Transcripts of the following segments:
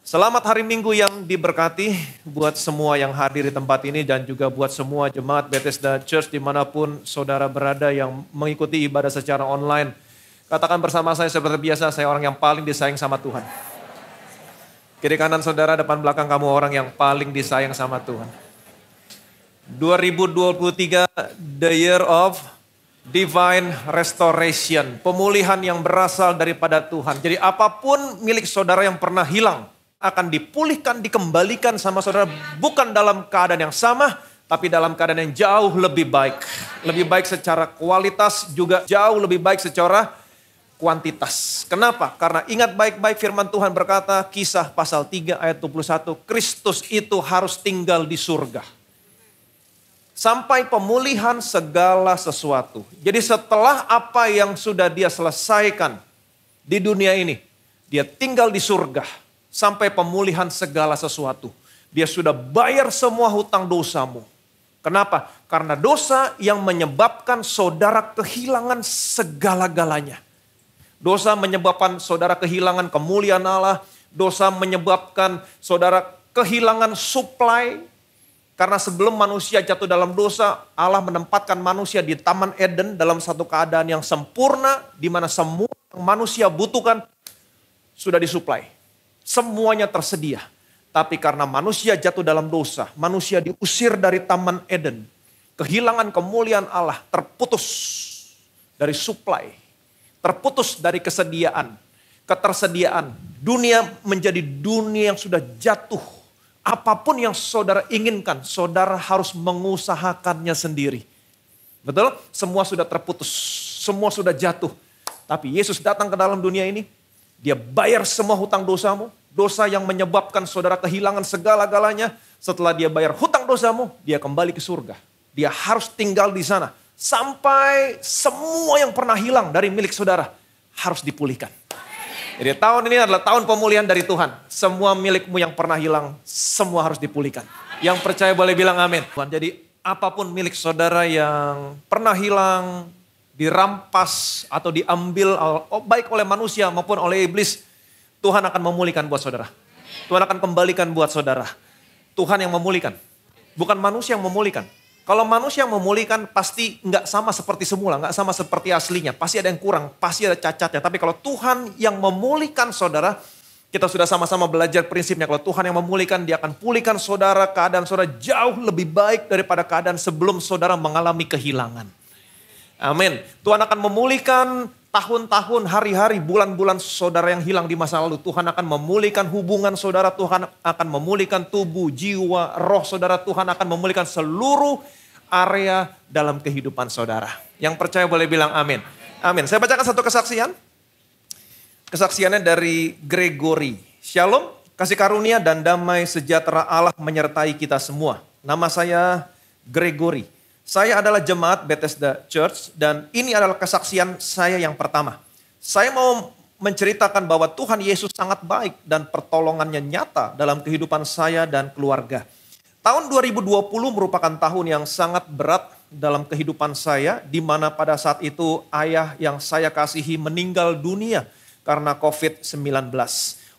Selamat hari Minggu yang diberkati buat semua yang hadir di tempat ini dan juga buat semua jemaat Bethesda Church dimanapun saudara berada yang mengikuti ibadah secara online. Katakan bersama saya seperti biasa, saya orang yang paling disayang sama Tuhan. Kiri kanan saudara, depan belakang kamu orang yang paling disayang sama Tuhan. 2023, the year of divine restoration. Pemulihan yang berasal daripada Tuhan. Jadi apapun milik saudara yang pernah hilang, akan dipulihkan, dikembalikan sama saudara, bukan dalam keadaan yang sama, tapi dalam keadaan yang jauh lebih baik. Lebih baik secara kualitas, juga jauh lebih baik secara kuantitas. Kenapa? Karena ingat baik-baik firman Tuhan berkata, Kisah pasal 3 ayat 21, Kristus itu harus tinggal di surga. Sampai pemulihan segala sesuatu. Jadi setelah apa yang sudah dia selesaikan di dunia ini, dia tinggal di surga. Sampai pemulihan segala sesuatu. Dia sudah bayar semua hutang dosamu. Kenapa? Karena dosa yang menyebabkan saudara kehilangan segala-galanya. Dosa menyebabkan saudara kehilangan kemuliaan Allah. Dosa menyebabkan saudara kehilangan supply. Karena sebelum manusia jatuh dalam dosa, Allah menempatkan manusia di Taman Eden dalam satu keadaan yang sempurna. Di mana semua yang manusia butuhkan sudah disuplai. Semuanya tersedia. Tapi karena manusia jatuh dalam dosa, manusia diusir dari Taman Eden. Kehilangan kemuliaan Allah, terputus dari supply. Terputus dari kesediaan, ketersediaan. Dunia menjadi dunia yang sudah jatuh. Apapun yang saudara inginkan, saudara harus mengusahakannya sendiri. Betul? Semua sudah terputus, semua sudah jatuh. Tapi Yesus datang ke dalam dunia ini, dia bayar semua hutang dosamu. Dosa yang menyebabkan saudara kehilangan segala-galanya. Setelah dia bayar hutang dosamu, dia kembali ke surga. Dia harus tinggal di sana. Sampai semua yang pernah hilang dari milik saudara harus dipulihkan. Jadi tahun ini adalah tahun pemulihan dari Tuhan. Semua milikmu yang pernah hilang, semua harus dipulihkan. Yang percaya boleh bilang amin. Jadi apapun milik saudara yang pernah hilang, dirampas atau diambil baik oleh manusia maupun oleh iblis, Tuhan akan memulihkan buat saudara. Tuhan akan kembalikan buat saudara. Tuhan yang memulihkan, bukan manusia yang memulihkan. Kalau manusia yang memulihkan pasti nggak sama seperti semula, nggak sama seperti aslinya. Pasti ada yang kurang, pasti ada cacatnya. Tapi kalau Tuhan yang memulihkan saudara, kita sudah sama-sama belajar prinsipnya. Kalau Tuhan yang memulihkan, dia akan pulihkan saudara, keadaan saudara jauh lebih baik daripada keadaan sebelum saudara mengalami kehilangan. Amin. Tuhan akan memulihkan tahun-tahun, hari-hari, bulan-bulan saudara yang hilang di masa lalu. Tuhan akan memulihkan hubungan saudara. Tuhan akan memulihkan tubuh, jiwa, roh saudara. Tuhan akan memulihkan seluruh area dalam kehidupan saudara. Yang percaya boleh bilang amin. Amin. Saya bacakan satu kesaksian. Kesaksiannya dari Gregory. Shalom, kasih karunia dan damai sejahtera Allah menyertai kita semua. Nama saya Gregory. Saya adalah jemaat Bethesda Church dan ini adalah kesaksian saya yang pertama. Saya mau menceritakan bahwa Tuhan Yesus sangat baik dan pertolongannya nyata dalam kehidupan saya dan keluarga. Tahun 2020 merupakan tahun yang sangat berat dalam kehidupan saya, di mana pada saat itu ayah yang saya kasihi meninggal dunia karena COVID-19.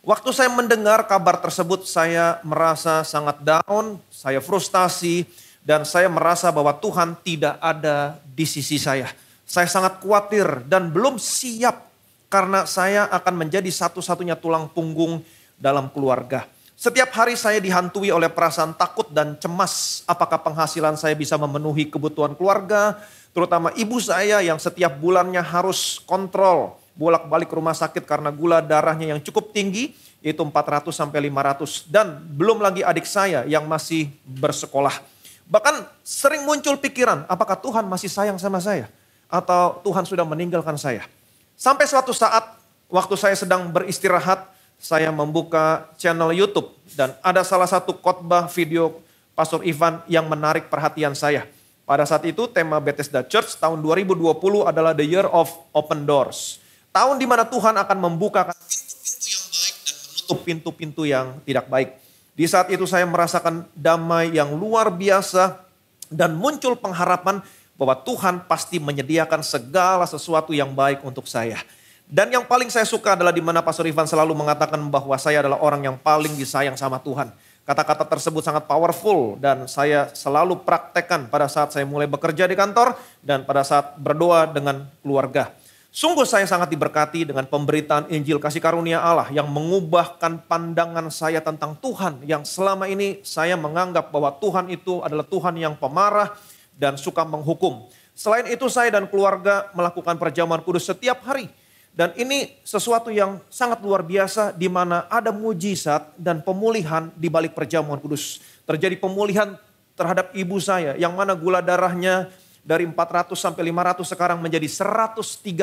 Waktu saya mendengar kabar tersebut, saya merasa sangat down, saya frustasi, dan saya merasa bahwa Tuhan tidak ada di sisi saya. Saya sangat khawatir dan belum siap karena saya akan menjadi satu-satunya tulang punggung dalam keluarga. Setiap hari saya dihantui oleh perasaan takut dan cemas. Apakah penghasilan saya bisa memenuhi kebutuhan keluarga, terutama ibu saya yang setiap bulannya harus kontrol bolak-balik rumah sakit karena gula darahnya yang cukup tinggi, yaitu 400 sampai 500. Dan belum lagi adik saya yang masih bersekolah. Bahkan sering muncul pikiran, apakah Tuhan masih sayang sama saya? Atau Tuhan sudah meninggalkan saya? Sampai suatu saat, waktu saya sedang beristirahat, saya membuka channel YouTube. Dan ada salah satu khotbah video Pastor Ivan yang menarik perhatian saya. Pada saat itu tema Bethesda Church tahun 2020 adalah The Year of Open Doors. Tahun di mana Tuhan akan membuka pintu-pintu yang baik dan menutup pintu-pintu yang tidak baik. Di saat itu saya merasakan damai yang luar biasa dan muncul pengharapan bahwa Tuhan pasti menyediakan segala sesuatu yang baik untuk saya. Dan yang paling saya suka adalah di mana Pastor Ivan selalu mengatakan bahwa saya adalah orang yang paling disayang sama Tuhan. Kata-kata tersebut sangat powerful dan saya selalu praktekkan pada saat saya mulai bekerja di kantor dan pada saat berdoa dengan keluarga. Sungguh saya sangat diberkati dengan pemberitaan Injil kasih karunia Allah yang mengubahkan pandangan saya tentang Tuhan. Yang selama ini saya menganggap bahwa Tuhan itu adalah Tuhan yang pemarah dan suka menghukum. Selain itu saya dan keluarga melakukan perjamuan kudus setiap hari. Dan ini sesuatu yang sangat luar biasa di mana ada mujizat dan pemulihan di balik perjamuan kudus. Terjadi pemulihan terhadap ibu saya yang mana gula darahnya dari 400 sampai 500 sekarang menjadi 130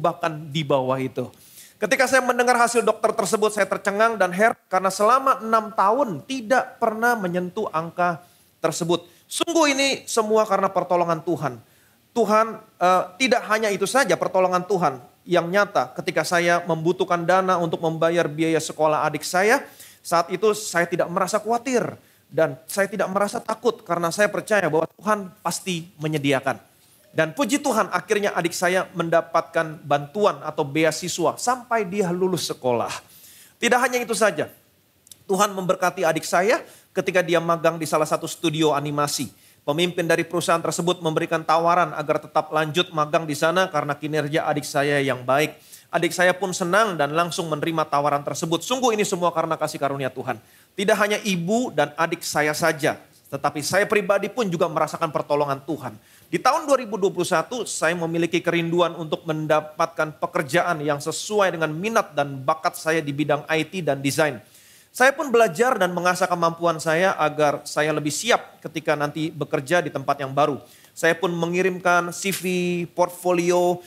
bahkan di bawah itu. Ketika saya mendengar hasil dokter tersebut saya tercengang dan heran karena selama 6 tahun tidak pernah menyentuh angka tersebut. Sungguh ini semua karena pertolongan Tuhan. Tuhan tidak hanya itu saja pertolongan Tuhan yang nyata ketika saya membutuhkan dana untuk membayar biaya sekolah adik saya. Saat itu saya tidak merasa khawatir. Dan saya tidak merasa takut karena saya percaya bahwa Tuhan pasti menyediakan. Dan puji Tuhan akhirnya adik saya mendapatkan bantuan atau beasiswa sampai dia lulus sekolah. Tidak hanya itu saja. Tuhan memberkati adik saya ketika dia magang di salah satu studio animasi. Pemimpin dari perusahaan tersebut memberikan tawaran agar tetap lanjut magang di sana karena kinerja adik saya yang baik. Adik saya pun senang dan langsung menerima tawaran tersebut. Sungguh ini semua karena kasih karunia Tuhan. Tidak hanya ibu dan adik saya saja, tetapi saya pribadi pun juga merasakan pertolongan Tuhan. Di tahun 2021 saya memiliki kerinduan untuk mendapatkan pekerjaan yang sesuai dengan minat dan bakat saya di bidang IT dan desain. Saya pun belajar dan mengasah kemampuan saya agar saya lebih siap ketika nanti bekerja di tempat yang baru. Saya pun mengirimkan CV, portfolio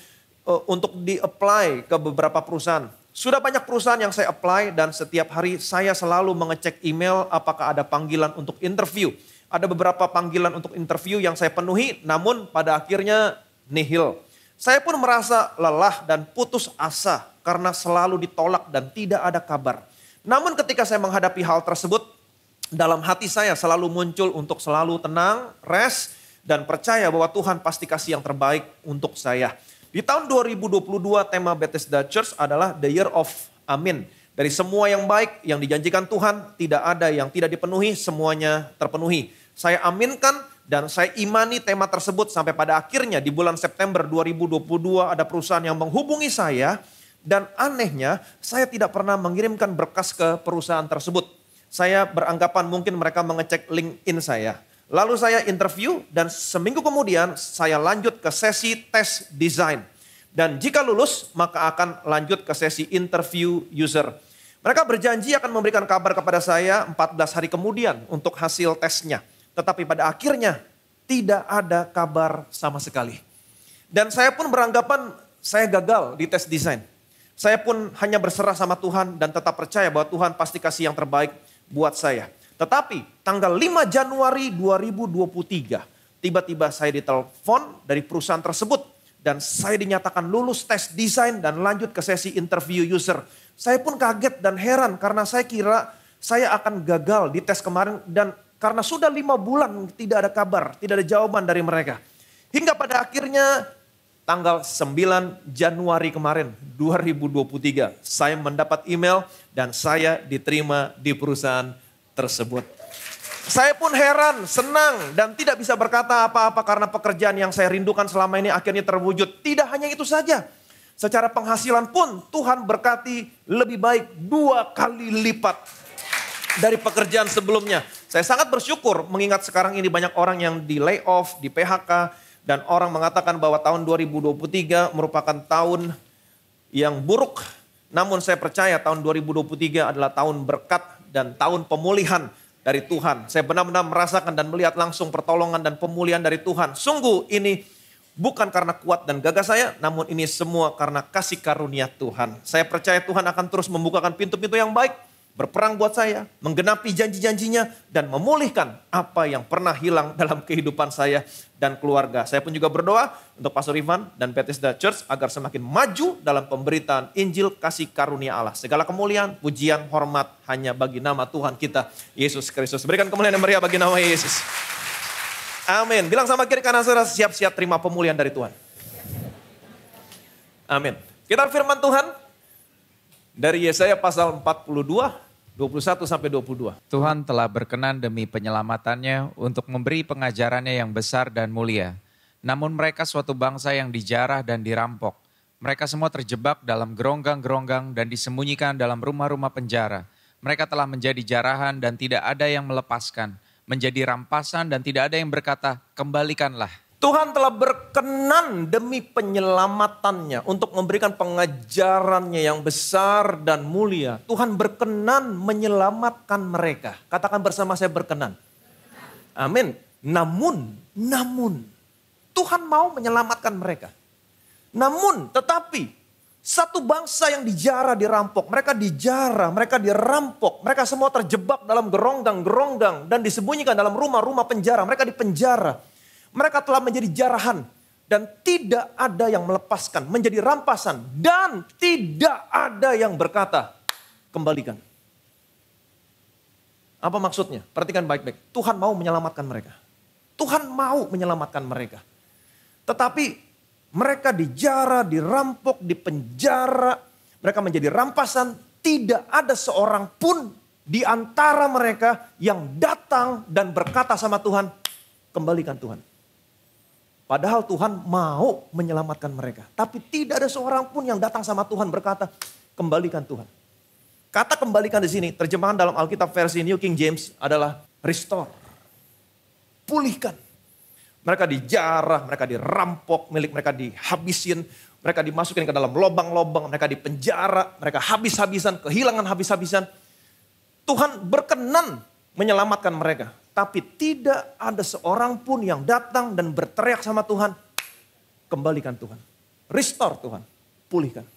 untuk di-apply ke beberapa perusahaan. Sudah banyak perusahaan yang saya apply dan setiap hari saya selalu mengecek email apakah ada panggilan untuk interview. Ada beberapa panggilan untuk interview yang saya penuhi namun pada akhirnya nihil. Saya pun merasa lelah dan putus asa karena selalu ditolak dan tidak ada kabar. Namun ketika saya menghadapi hal tersebut, dalam hati saya selalu muncul untuk selalu tenang, rest, dan percaya bahwa Tuhan pasti kasih yang terbaik untuk saya. Di tahun 2022 tema Bethesda Church adalah The Year of Amin. Dari semua yang baik yang dijanjikan Tuhan, tidak ada yang tidak dipenuhi, semuanya terpenuhi. Saya aminkan dan saya imani tema tersebut sampai pada akhirnya di bulan September 2022 ada perusahaan yang menghubungi saya. Dan anehnya saya tidak pernah mengirimkan berkas ke perusahaan tersebut. Saya beranggapan mungkin mereka mengecek LinkedIn saya. Lalu saya interview dan seminggu kemudian saya lanjut ke sesi tes desain. Dan jika lulus maka akan lanjut ke sesi interview user. Mereka berjanji akan memberikan kabar kepada saya 14 hari kemudian untuk hasil tesnya. Tetapi pada akhirnya tidak ada kabar sama sekali. Dan saya pun beranggapan saya gagal di tes desain. Saya pun hanya berserah sama Tuhan dan tetap percaya bahwa Tuhan pasti kasih yang terbaik buat saya. Tetapi tanggal 5 Januari 2023, tiba-tiba saya ditelepon dari perusahaan tersebut dan saya dinyatakan lulus tes desain dan lanjut ke sesi interview user. Saya pun kaget dan heran karena saya kira saya akan gagal di tes kemarin dan karena sudah 5 bulan tidak ada kabar, tidak ada jawaban dari mereka. Hingga pada akhirnya tanggal 9 Januari kemarin 2023 saya mendapat email dan saya diterima di perusahaan tersebut. Saya pun heran, senang dan tidak bisa berkata apa-apa karena pekerjaan yang saya rindukan selama ini akhirnya terwujud. Tidak hanya itu saja, secara penghasilan pun Tuhan berkati lebih baik 2 kali lipat dari pekerjaan sebelumnya. Saya sangat bersyukur mengingat sekarang ini banyak orang yang di layoff, di PHK dan orang mengatakan bahwa tahun 2023 merupakan tahun yang buruk. Namun saya percaya tahun 2023 adalah tahun berkat dan tahun pemulihan dari Tuhan. Saya benar-benar merasakan dan melihat langsung pertolongan dan pemulihan dari Tuhan. Sungguh ini bukan karena kuat dan gagah saya, namun ini semua karena kasih karunia Tuhan. Saya percaya Tuhan akan terus membukakan pintu-pintu yang baik, berperang buat saya, menggenapi janji-janjinya, dan memulihkan apa yang pernah hilang dalam kehidupan saya dan keluarga. Saya pun juga berdoa untuk Pastor Ivan dan Bethesda Church agar semakin maju dalam pemberitaan Injil kasih karunia Allah. Segala kemuliaan, pujian, hormat hanya bagi nama Tuhan kita, Yesus Kristus. Berikan kemuliaan yang meriah bagi nama Yesus. Amin. Bilang sama kiri kanan saudara, siap-siap terima pemulihan dari Tuhan. Amin. Kita firman Tuhan dari Yesaya pasal 42, 21 sampai 22. Tuhan telah berkenan demi penyelamatannya untuk memberi pengajarannya yang besar dan mulia. Namun mereka suatu bangsa yang dijarah dan dirampok. Mereka semua terjebak dalam geronggang-geronggang dan disembunyikan dalam rumah-rumah penjara. Mereka telah menjadi jarahan dan tidak ada yang melepaskan. Menjadi rampasan dan tidak ada yang berkata, kembalikanlah. Tuhan telah berkenan demi penyelamatannya untuk memberikan pengajarannya yang besar dan mulia. Tuhan berkenan menyelamatkan mereka. Katakan bersama saya berkenan. Amin. Namun, Tuhan mau menyelamatkan mereka. Namun, tetapi satu bangsa yang dijarah, dirampok. Mereka dijarah, mereka dirampok. Mereka semua terjebak dalam geronggang-geronggang dan disembunyikan dalam rumah-rumah penjara. Mereka dipenjara. Mereka telah menjadi jarahan dan tidak ada yang melepaskan, menjadi rampasan dan tidak ada yang berkata, kembalikan. Apa maksudnya? Perhatikan baik-baik. Tuhan mau menyelamatkan mereka. Tuhan mau menyelamatkan mereka. Tetapi mereka dijarah, dirampok, dipenjara, mereka menjadi rampasan, tidak ada seorang pun di antara mereka yang datang dan berkata sama Tuhan, kembalikan Tuhan. Padahal Tuhan mau menyelamatkan mereka. Tapi tidak ada seorang pun yang datang sama Tuhan berkata, kembalikan Tuhan. Kata kembalikan di sini, terjemahan dalam Alkitab versi New King James adalah restore. Pulihkan. Mereka dijarah, mereka dirampok, milik mereka dihabisin. Mereka dimasukin ke dalam lobang-lobang, mereka dipenjara, mereka habis-habisan, kehilangan habis-habisan. Tuhan berkenan menyelamatkan mereka. Tapi tidak ada seorang pun yang datang dan berteriak sama Tuhan, kembalikan Tuhan. Restore Tuhan, pulihkan.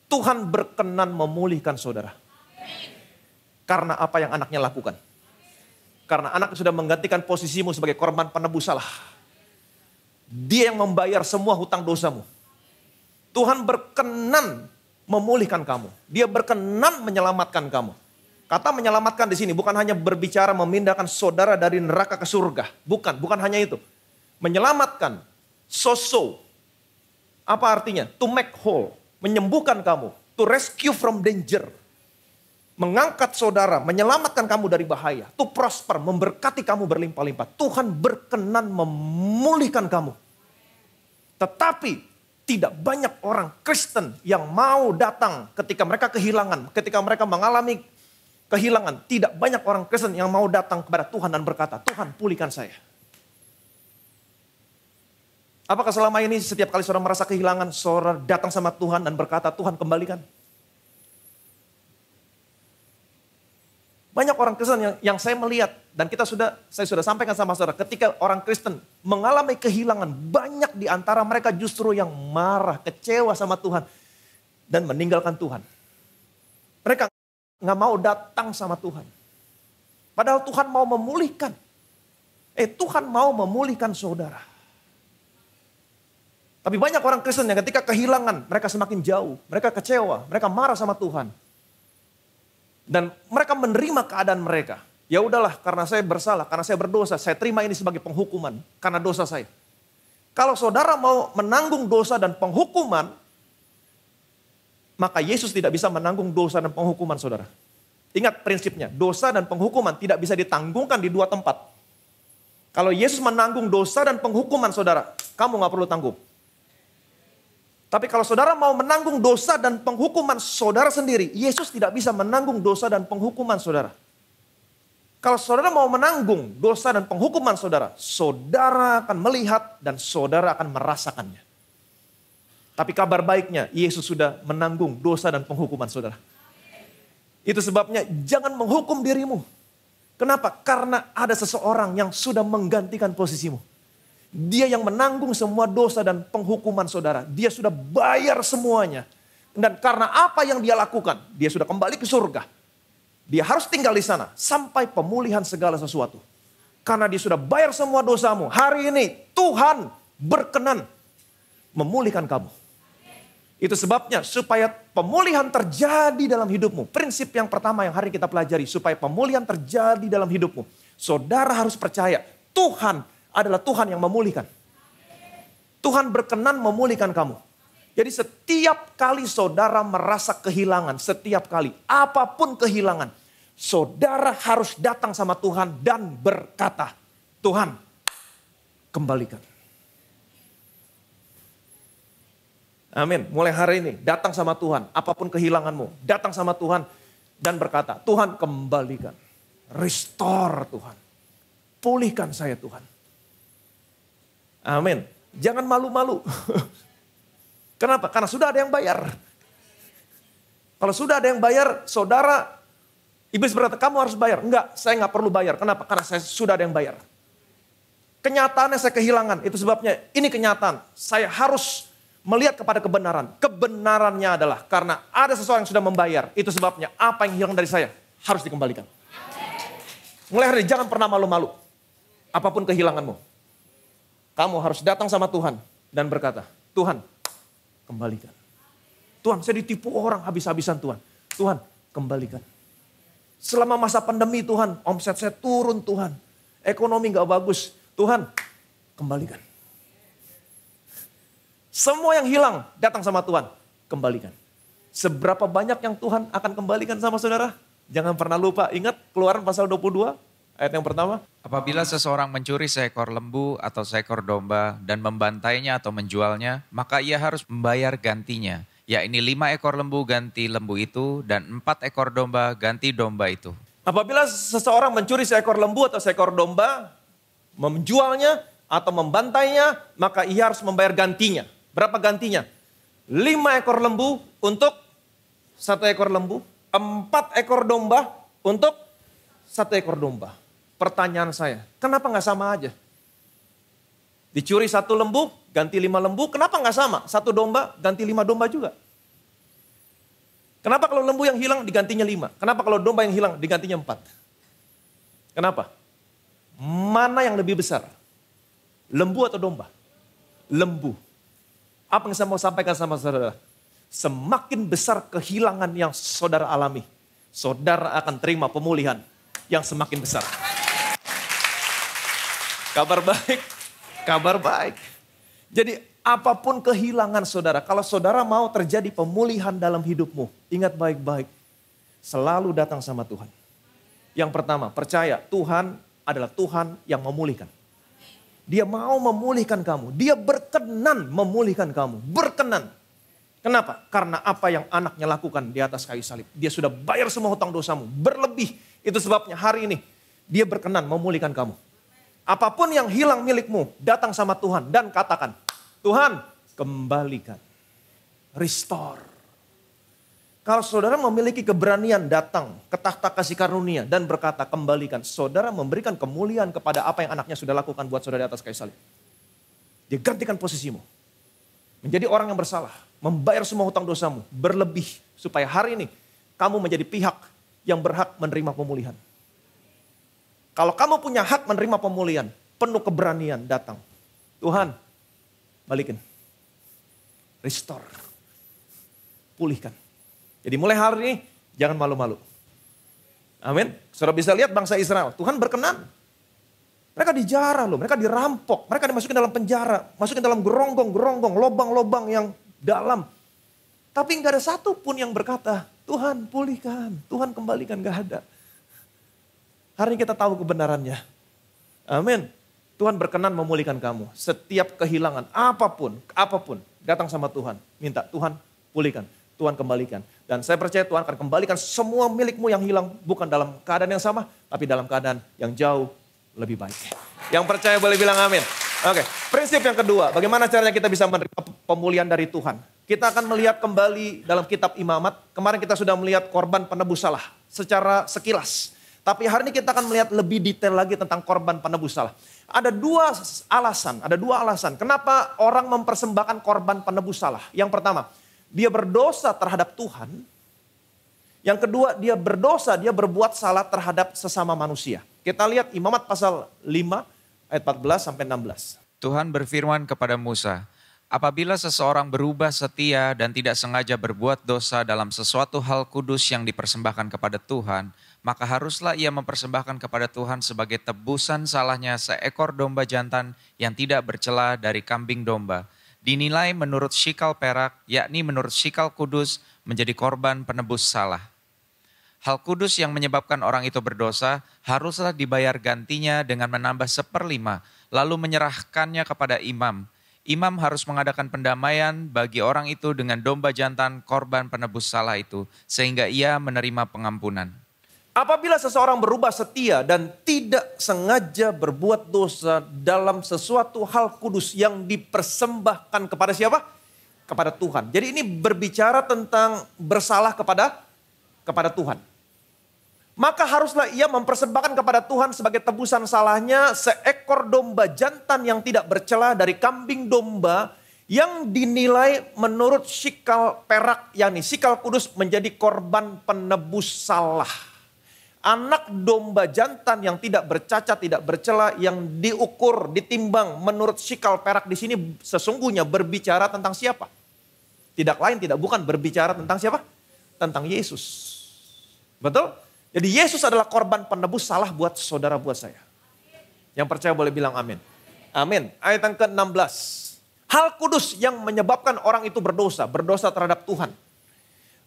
Tuhan berkenan memulihkan saudara. Karena apa yang anaknya lakukan. Karena anak sudah menggantikan posisimu sebagai korban penebus salah. Dia yang membayar semua hutang dosamu. Tuhan berkenan memulihkan kamu. Dia berkenan menyelamatkan kamu. Kata menyelamatkan di sini bukan hanya berbicara memindahkan saudara dari neraka ke surga. Bukan hanya itu. Menyelamatkan, soso. Apa artinya? To make whole, menyembuhkan kamu. To rescue from danger. Mengangkat saudara, menyelamatkan kamu dari bahaya. To prosper, memberkati kamu berlimpah-limpah. Tuhan berkenan memulihkan kamu. Tetapi tidak banyak orang Kristen yang mau datang ketika mereka kehilangan. Ketika mereka mengalami kehilangan, tidak banyak orang Kristen yang mau datang kepada Tuhan dan berkata, Tuhan pulihkan saya. Apakah selama ini setiap kali saudara merasa kehilangan, saudara datang sama Tuhan dan berkata, Tuhan kembalikan? Banyak orang Kristen yang saya melihat dan saya sudah sampaikan sama saudara, ketika orang Kristen mengalami kehilangan, banyak di antara mereka justru yang marah, kecewa sama Tuhan dan meninggalkan Tuhan. Mereka nggak mau datang sama Tuhan. Padahal Tuhan mau memulihkan. Tuhan mau memulihkan saudara. Tapi banyak orang Kristen yang ketika kehilangan, mereka semakin jauh. Mereka kecewa, mereka marah sama Tuhan. Dan mereka menerima keadaan mereka. Ya udahlah, karena saya bersalah, karena saya berdosa, saya terima ini sebagai penghukuman karena dosa saya. Kalau saudara mau menanggung dosa dan penghukuman, maka Yesus tidak bisa menanggung dosa dan penghukuman saudara. Ingat prinsipnya, dosa dan penghukuman tidak bisa ditanggungkan di dua tempat. Kalau Yesus menanggung dosa dan penghukuman saudara, kamu gak perlu tanggung. Tapi kalau saudara mau menanggung dosa dan penghukuman saudara sendiri, Yesus tidak bisa menanggung dosa dan penghukuman saudara. Kalau saudara mau menanggung dosa dan penghukuman saudara, saudara akan melihat dan saudara akan merasakannya. Tapi kabar baiknya, Yesus sudah menanggung dosa dan penghukuman saudara. Itu sebabnya jangan menghukum dirimu. Kenapa? Karena ada seseorang yang sudah menggantikan posisimu. Dia yang menanggung semua dosa dan penghukuman saudara. Dia sudah bayar semuanya. Dan karena apa yang dia lakukan, dia sudah kembali ke surga. Dia harus tinggal di sana sampai pemulihan segala sesuatu. Karena dia sudah bayar semua dosamu. Hari ini Tuhan berkenan memulihkan kamu. Itu sebabnya supaya pemulihan terjadi dalam hidupmu. Prinsip yang pertama yang hari kita pelajari. Supaya pemulihan terjadi dalam hidupmu. Saudara harus percaya Tuhan adalah Tuhan yang memulihkan. Tuhan berkenan memulihkan kamu. Jadi setiap kali saudara merasa kehilangan, setiap kali, apapun kehilangan, saudara harus datang sama Tuhan dan berkata, Tuhan, kembalikan. Amin. Mulai hari ini datang sama Tuhan, apapun kehilanganmu, datang sama Tuhan dan berkata, Tuhan kembalikan. Restore Tuhan. Pulihkan saya Tuhan. Amin. Jangan malu-malu. Kenapa? Karena sudah ada yang bayar. Kalau sudah ada yang bayar, saudara, iblis berkata, kamu harus bayar. Enggak, saya nggak perlu bayar. Kenapa? Karena saya sudah ada yang bayar. Kenyataannya saya kehilangan. Itu sebabnya ini kenyataan. Saya harus melihat kepada kebenaran. Kebenarannya adalah karena ada seseorang yang sudah membayar. Itu sebabnya apa yang hilang dari saya harus dikembalikan. Mulai hari ini jangan pernah malu-malu. Apapun kehilanganmu. Kamu harus datang sama Tuhan dan berkata, Tuhan, kembalikan. Tuhan, saya ditipu orang habis-habisan Tuhan. Tuhan, kembalikan. Selama masa pandemi Tuhan, omset saya turun Tuhan. Ekonomi gak bagus. Tuhan, kembalikan. Semua yang hilang datang sama Tuhan, kembalikan. Seberapa banyak yang Tuhan akan kembalikan sama saudara? Jangan pernah lupa, ingat Keluaran pasal 22 ayat yang pertama. Apabila seseorang mencuri seekor lembu atau seekor domba dan membantainya atau menjualnya, maka ia harus membayar gantinya. Ya ini 5 ekor lembu ganti lembu itu dan 4 ekor domba ganti domba itu. Apabila seseorang mencuri seekor lembu atau seekor domba, menjualnya atau membantainya, maka ia harus membayar gantinya. Berapa gantinya? 5 ekor lembu untuk 1 ekor lembu, 4 ekor domba untuk 1 ekor domba. Pertanyaan saya, kenapa nggak sama aja? Dicuri 1 lembu, ganti 5 lembu, kenapa nggak sama? 1 domba, ganti 5 domba juga. Kenapa kalau lembu yang hilang digantinya 5? Kenapa kalau domba yang hilang digantinya 4? Kenapa? Mana yang lebih besar? Lembu atau domba? Lembu. Apa yang saya mau sampaikan sama saudara? Semakin besar kehilangan yang saudara alami, saudara akan terima pemulihan yang semakin besar. Kabar baik, kabar baik. Jadi apapun kehilangan saudara, kalau saudara mau terjadi pemulihan dalam hidupmu, ingat baik-baik, selalu datang sama Tuhan. Yang pertama, percaya Tuhan adalah Tuhan yang memulihkan. Dia mau memulihkan kamu, dia berkenan memulihkan kamu, berkenan. Kenapa? Karena apa yang anaknya lakukan di atas kayu salib. Dia sudah bayar semua hutang dosamu, berlebih. Itu sebabnya hari ini dia berkenan memulihkan kamu. Apapun yang hilang milikmu, datang sama Tuhan dan katakan, Tuhan kembalikan, restore. Kalau saudara memiliki keberanian datang ke tahta kasih karunia dan berkata kembalikan, saudara memberikan kemuliaan kepada apa yang anaknya sudah lakukan buat saudara di atas kayu salib. Dia gantikan posisimu. Menjadi orang yang bersalah, membayar semua hutang dosamu, berlebih supaya hari ini kamu menjadi pihak yang berhak menerima pemulihan. Kalau kamu punya hak menerima pemulihan, penuh keberanian datang. Tuhan, balikin. Restore. Pulihkan. Jadi mulai hari ini, jangan malu-malu. Amin. Saudara bisa lihat bangsa Israel, Tuhan berkenan. Mereka dijarah loh, mereka dirampok, mereka dimasukin dalam penjara, masukin dalam geronggong, lobang-lobang yang dalam. Tapi nggak ada satu pun yang berkata, Tuhan pulihkan, Tuhan kembalikan, nggak ada. Hari ini kita tahu kebenarannya. Amin. Tuhan berkenan memulihkan kamu. Setiap kehilangan, apapun, datang sama Tuhan. Minta Tuhan pulihkan, Tuhan kembalikan. Dan saya percaya Tuhan akan kembalikan semua milikmu yang hilang. Bukan dalam keadaan yang sama, tapi dalam keadaan yang jauh lebih baik. Yang percaya boleh bilang amin. Oke, prinsip yang kedua, bagaimana caranya kita bisa menerima pemulihan dari Tuhan. Kita akan melihat kembali dalam kitab Imamat. Kemarin kita sudah melihat korban penebus salah secara sekilas. Tapi hari ini kita akan melihat lebih detail lagi tentang korban penebus salah. Ada dua alasan kenapa orang mempersembahkan korban penebus salah. Yang pertama, dia berdosa terhadap Tuhan. Yang kedua, dia berdosa, dia berbuat salah terhadap sesama manusia. Kita lihat Imamat pasal 5 ayat 14 sampai 16. Tuhan berfirman kepada Musa, apabila seseorang berubah setia dan tidak sengaja berbuat dosa dalam sesuatu hal kudus yang dipersembahkan kepada Tuhan, maka haruslah ia mempersembahkan kepada Tuhan sebagai tebusan salahnya seekor domba jantan yang tidak bercela dari kambing domba. dinilai menurut shikal perak, yakni menurut shikal kudus, menjadi korban penebus salah. Hal kudus yang menyebabkan orang itu berdosa haruslah dibayar gantinya dengan menambah 1/5, lalu menyerahkannya kepada imam. Imam harus mengadakan pendamaian bagi orang itu dengan domba jantan korban penebus salah itu, sehingga ia menerima pengampunan. Apabila seseorang berubah setia dan tidak sengaja berbuat dosa dalam sesuatu hal kudus yang dipersembahkan kepada siapa? Kepada Tuhan. Jadi ini berbicara tentang bersalah kepada Tuhan. Maka haruslah ia mempersembahkan kepada Tuhan sebagai tebusan salahnya seekor domba jantan yang tidak bercela dari kambing domba yang dinilai menurut shikal perak, yakni shikal kudus, menjadi korban penebus salah. Anak domba jantan yang tidak bercacat, tidak bercela, yang diukur, ditimbang menurut shikal perak di sini sesungguhnya berbicara tentang siapa? Tidak lain, tidak bukan, berbicara tentang siapa? Tentang Yesus. Betul? Jadi Yesus adalah korban penebus salah buat saudara, buat saya. Yang percaya boleh bilang amin. Amin. Ayat yang ke-16. Hal kudus yang menyebabkan orang itu berdosa terhadap Tuhan.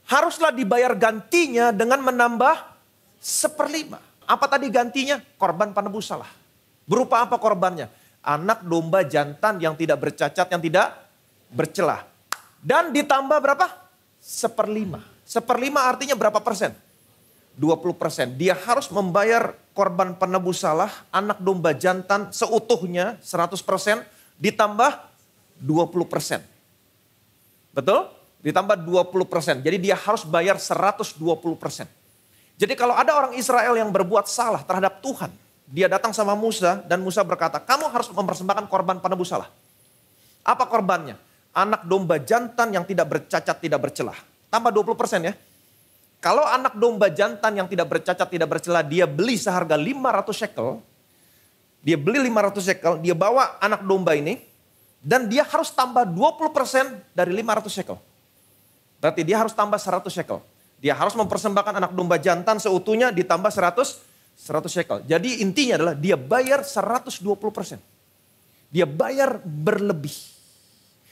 Haruslah dibayar gantinya dengan menambah 1/5. Apa tadi gantinya? Korban penebus salah. Berupa apa korbannya? Anak domba jantan yang tidak bercacat, yang tidak bercelah. Dan ditambah berapa? 1/5. 1/5 artinya berapa persen? 20%. Dia harus membayar korban penebus salah, anak domba jantan seutuhnya 100%, ditambah 20%. Betul? Ditambah 20%. Jadi dia harus bayar 120%. Jadi kalau ada orang Israel yang berbuat salah terhadap Tuhan, dia datang sama Musa dan Musa berkata, kamu harus mempersembahkan korban penebus salah. Apa korbannya? Anak domba jantan yang tidak bercacat, tidak bercelah. Tambah 20% ya. Kalau anak domba jantan yang tidak bercacat, tidak bercela, dia beli seharga 500 shekel. Dia beli 500 shekel, dia bawa anak domba ini. Dan dia harus tambah 20% dari 500 shekel. Berarti dia harus tambah 100 shekel. Dia harus mempersembahkan anak domba jantan seutuhnya ditambah 100 shekel. Jadi intinya adalah dia bayar 120%. Dia bayar berlebih.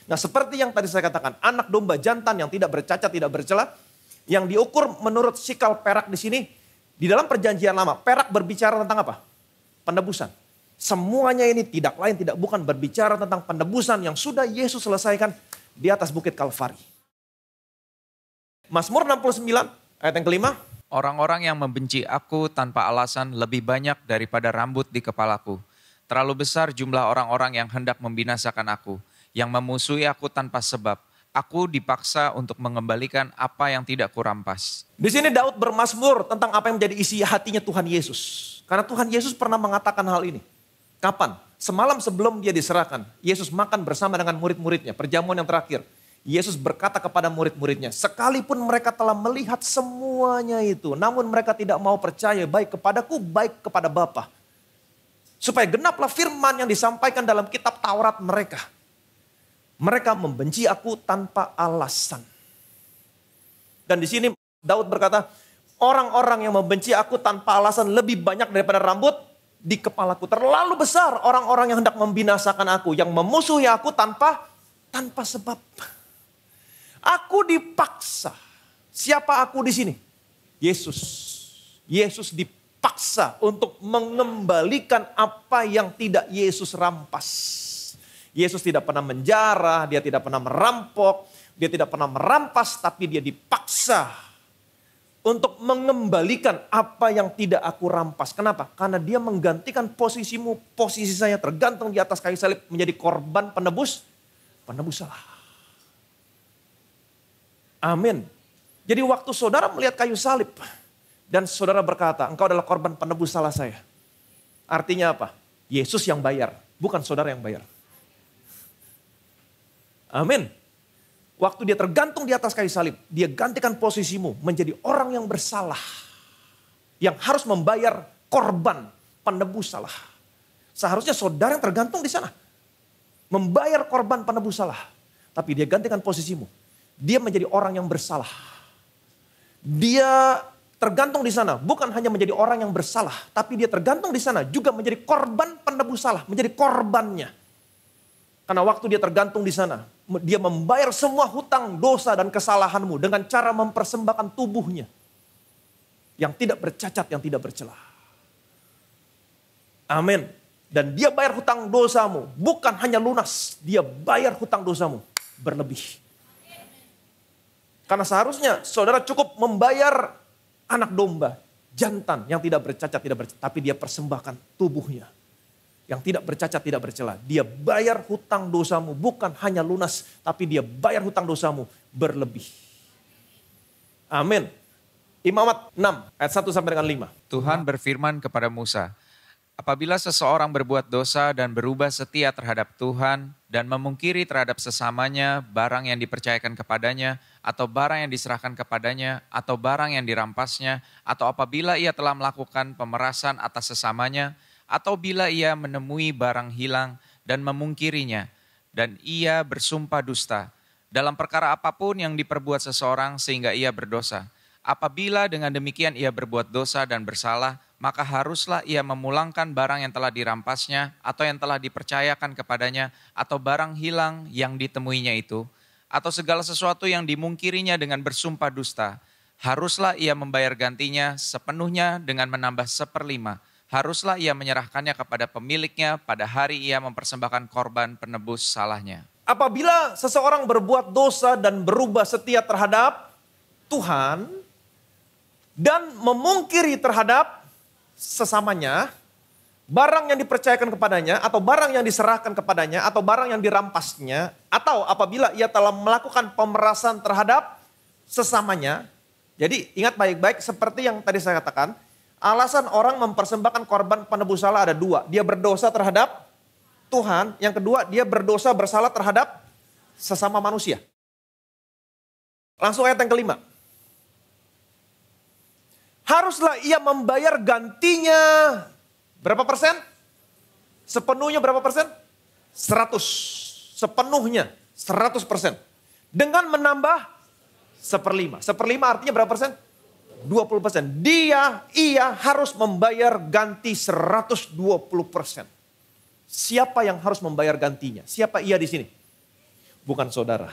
Nah seperti yang tadi saya katakan, anak domba jantan yang tidak bercacat, tidak bercela, yang diukur menurut shikal perak di sini, di dalam perjanjian lama, perak berbicara tentang apa? Penebusan. Semuanya ini tidak lain, tidak bukan berbicara tentang penebusan yang sudah Yesus selesaikan di atas bukit Kalvari. Mazmur 69 ayat yang kelima. Orang-orang yang membenci aku tanpa alasan lebih banyak daripada rambut di kepalaku. Terlalu besar jumlah orang-orang yang hendak membinasakan aku, yang memusuhi aku tanpa sebab. Aku dipaksa untuk mengembalikan apa yang tidak kurampas. Di sini Daud bermazmur tentang apa yang menjadi isi hatinya Tuhan Yesus. Karena Tuhan Yesus pernah mengatakan hal ini. Kapan? Semalam sebelum dia diserahkan, Yesus makan bersama dengan murid-muridnya, perjamuan yang terakhir. Yesus berkata kepada murid-muridnya, sekalipun mereka telah melihat semuanya itu, namun mereka tidak mau percaya baik kepadaku, baik kepada Bapa. Supaya genaplah firman yang disampaikan dalam kitab Taurat mereka. Mereka membenci aku tanpa alasan. Dan di sini Daud berkata, orang-orang yang membenci aku tanpa alasan lebih banyak daripada rambut di kepalaku. Terlalu besar orang-orang yang hendak membinasakan aku, yang memusuhi aku tanpa sebab. Aku dipaksa. Siapa aku di sini? Yesus. Yesus dipaksa untuk mengembalikan apa yang tidak Yesus rampas. Yesus tidak pernah menjarah, dia tidak pernah merampok, dia tidak pernah merampas, tapi dia dipaksa untuk mengembalikan apa yang tidak aku rampas. Kenapa? Karena dia menggantikan posisimu, posisi saya tergantung di atas kayu salib menjadi korban penebus salah. Amin. Jadi waktu saudara melihat kayu salib dan saudara berkata, engkau adalah korban penebus salah saya. Artinya apa? Yesus yang bayar, bukan saudara yang bayar. Amin. Waktu dia tergantung di atas kayu salib, dia gantikan posisimu menjadi orang yang bersalah. Yang harus membayar korban penebus salah. Seharusnya saudara yang tergantung di sana. Membayar korban penebus salah. Tapi dia gantikan posisimu. Dia menjadi orang yang bersalah. Dia tergantung di sana, bukan hanya menjadi orang yang bersalah. Tapi dia tergantung di sana juga menjadi korban penebus salah. Menjadi korbannya. Karena waktu dia tergantung di sana, Dia membayar semua hutang, dosa, dan kesalahanmu dengan cara mempersembahkan tubuhnya. Yang tidak bercacat, yang tidak bercela. Amin. Dan dia bayar hutang dosamu. Bukan hanya lunas, dia bayar hutang dosamu berlebih. Karena seharusnya saudara cukup membayar anak domba, jantan yang tidak bercacat, tapi dia persembahkan tubuhnya. Yang tidak bercacat, tidak bercela. Dia bayar hutang dosamu, bukan hanya lunas, tapi dia bayar hutang dosamu berlebih. Amin. Imamat 6 ayat 1 sampai dengan 5. Tuhan berfirman kepada Musa, apabila seseorang berbuat dosa dan berubah setia terhadap Tuhan dan memungkiri terhadap sesamanya barang yang dipercayakan kepadanya atau barang yang diserahkan kepadanya atau barang yang dirampasnya atau apabila ia telah melakukan pemerasan atas sesamanya atau bila ia menemui barang hilang dan memungkirinya dan ia bersumpah dusta dalam perkara apapun yang diperbuat seseorang sehingga ia berdosa. Apabila dengan demikian ia berbuat dosa dan bersalah, maka haruslah ia memulangkan barang yang telah dirampasnya atau yang telah dipercayakan kepadanya atau barang hilang yang ditemuinya itu atau segala sesuatu yang dimungkirinya dengan bersumpah dusta. Haruslah ia membayar gantinya sepenuhnya dengan menambah 1/5. Haruslah ia menyerahkannya kepada pemiliknya pada hari ia mempersembahkan korban penebus salahnya. Apabila seseorang berbuat dosa dan berubah setia terhadap Tuhan dan memungkiri terhadap sesamanya, barang yang dipercayakan kepadanya atau barang yang diserahkan kepadanya atau barang yang dirampasnya, atau apabila ia telah melakukan pemerasan terhadap sesamanya. Jadi ingat baik-baik seperti yang tadi saya katakan, alasan orang mempersembahkan korban penebus salah ada 2. Dia berdosa terhadap Tuhan, yang kedua dia berdosa bersalah terhadap sesama manusia. Langsung ayat yang kelima. Haruslah ia membayar gantinya berapa persen? Sepenuhnya berapa persen? 100. Sepenuhnya 100%. Dengan menambah 1/5. 1/5 artinya berapa persen? 20%. Ia harus membayar ganti 120%. Siapa yang harus membayar gantinya? Siapa ia di sini? Bukan saudara.